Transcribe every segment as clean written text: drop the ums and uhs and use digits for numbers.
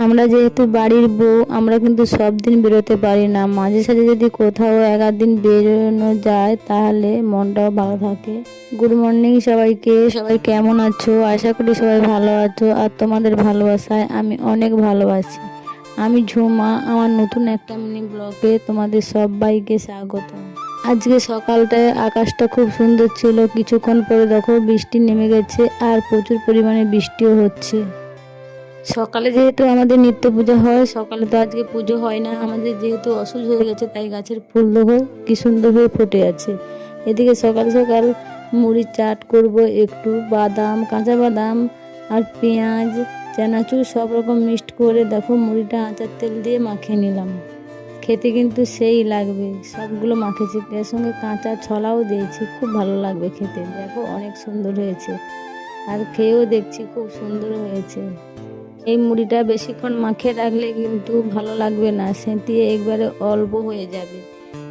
আমরা যেহেতু বাড়ির বউ, আমরা কিন্তু সব দিন বেরোতে পারি না। মাঝে সাঝে যদি কোথাও এক আধ দিন বেরোনো যায় তাহলে মনটাও ভালো থাকে। গুড মর্নিং সবাইকে। সবাই কেমন আছো? আশা করি সবাই ভালো আছো, আর তোমাদের ভালোবাসায় আমি অনেক ভালোবাসি। আমি ঝুমা, আমার নতুন একটা মিনি ব্লগে তোমাদের সবাইকে স্বাগত। আজকে সকালটায় আকাশটা খুব সুন্দর ছিল, কিছুক্ষণ পরে দেখো বৃষ্টি নেমে গেছে, আর প্রচুর পরিমাণে বৃষ্টিও হচ্ছে। সকালে যেহেতু আমাদের নিত্য পূজা হয়, সকালে তো আজকে পুজো হয় না আমাদের, যেহেতু অসুখ হয়ে গেছে তাই গাছের ফুল দেখো কি সুন্দর হয়ে ফুটে আছে। এদিকে সকাল সকাল মুড়ি চাট করব, একটু বাদাম, কাঁচা বাদাম আর পেঁয়াজ, চানাচুর সব রকম মিক্সড করে দেখো মুড়িটা আচার তেল দিয়ে মাখিয়ে নিলাম। খেতে কিন্তু সেই লাগবে, সবগুলো মাখেছি, এর সঙ্গে কাঁচা ছলাও দিয়েছি, খুব ভালো লাগবে খেতে। দেখো অনেক সুন্দর হয়েছে, আর খেয়েও দেখছি খুব সুন্দর হয়েছে। এই মুড়িটা বেশিক্ষণ মাখিয়ে রাখলে কিন্তু ভালো লাগবে না, সেঁতিয়ে একবারে অল্প হয়ে যাবে।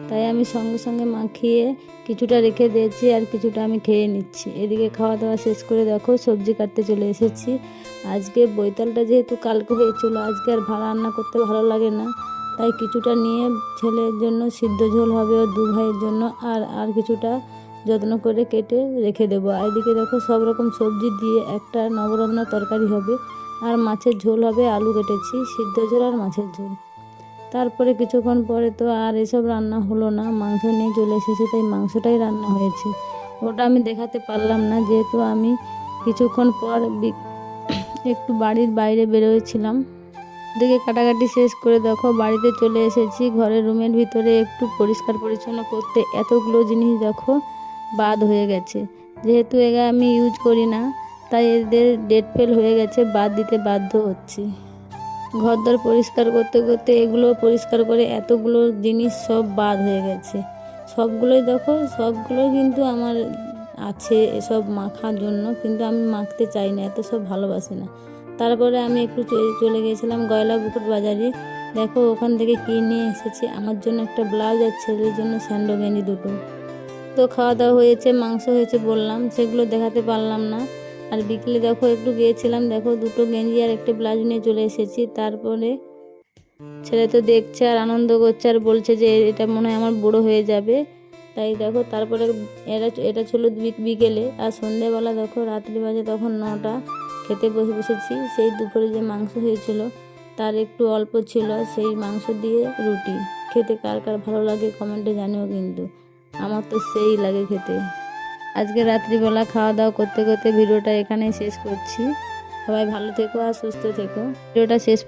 তাই আমি সঙ্গে সঙ্গে মাখিয়ে কিছুটা রেখে দিয়েছি, আর কিছুটা আমি খেয়ে নিচ্ছি। এদিকে খাওয়া দাওয়া শেষ করে দেখো সবজি কাটতে চলে এসেছি। আজকে বৈতালটা যেহেতু কালকে হয়েছিল, আজকে আর রান্না করতে ভালো লাগে না, তাই কিছুটা নিয়ে ছেলের জন্য সিদ্ধ ঝোল হবে, ও দু ভাইয়ের জন্য, আর কিছুটা যত্ন করে কেটে রেখে দেবো। আর এদিকে দেখো সব রকম সবজি দিয়ে একটা নবরত্ন তরকারি হবে, আর মাছের ঝোল হবে, আলু কেটেছি, সিদ্ধ ঝোল আর মাছের ঝোল। তারপরে কিছুক্ষণ পরে তো আর এসব রান্না হলো না, মাংস নিয়ে চলে এসেছে, তাই মাংসটাই রান্না হয়েছে। ওটা আমি দেখাতে পারলাম না, যেহেতু আমি কিছুক্ষণ পর একটু বাড়ির বাইরে বেরোয়েছিলাম। দিকে কাটাকাটি শেষ করে দেখো বাড়িতে চলে এসেছি। ঘরের রুমের ভিতরে একটু পরিষ্কার পরিচ্ছন্ন করতে এতগুলো জিনিস দেখো বাদ হয়ে গেছে। যেহেতু এগুলো আমি ইউজ করি না, তাই এদের ডেট ফেল হয়ে গেছে, বাদ দিতে বাধ্য হচ্ছি। ঘরদোর পরিষ্কার করতে করতে এগুলো পরিষ্কার করে এতগুলো জিনিস সব বাদ হয়ে গেছে। সবগুলোই দেখো, সবগুলোই কিন্তু আমার আছে এসব মাখার জন্য, কিন্তু আমি মাখতে চাই না, এত সব ভালোবাসি না। তারপরে আমি একটু চলে গিয়েছিলাম গয়লাপুকুর বাজারে। দেখো ওখান থেকে কিনে এসেছি আমার জন্য একটা ব্লাউজ, আর ছেলের জন্য স্যান্ডো গেঞ্জি দুটো। তো খাওয়া দাওয়া হয়েছে, মাংস হয়েছে বললাম, সেগুলো দেখাতে পারলাম না। আর বিকেলে দেখো একটু গিয়েছিলাম, দেখো দুটো গেঞ্জি আর একটা ব্লাউজ নিয়ে চলে এসেছি। তারপরে ছেলে তো দেখছে আর আনন্দ করছে, আর বলছে যে এটা মনে হয় আমার বড় হয়ে যাবে। তাই দেখো তারপরে এটা ছিল বিকেলে, আর সন্ধ্যেবেলা দেখো রাত্রি বাজে তখন 9টা, খেতে বসেছি। সেই দুপুরে যে মাংস হয়েছিল তার একটু অল্প ছিল, সেই মাংস দিয়ে রুটি। খেতে কার কার ভালো লাগে কমেন্টে জানিও, কিন্তু আমার তো সেই লাগে খেতে। আজকে রাত্রিবেলা খাওয়া দাওয়া করতে করতে ভিডিওটা এখানেই শেষ করছি। সবাই ভালো থেকো আর সুস্থ থেকো। ভিডিওটা শেষ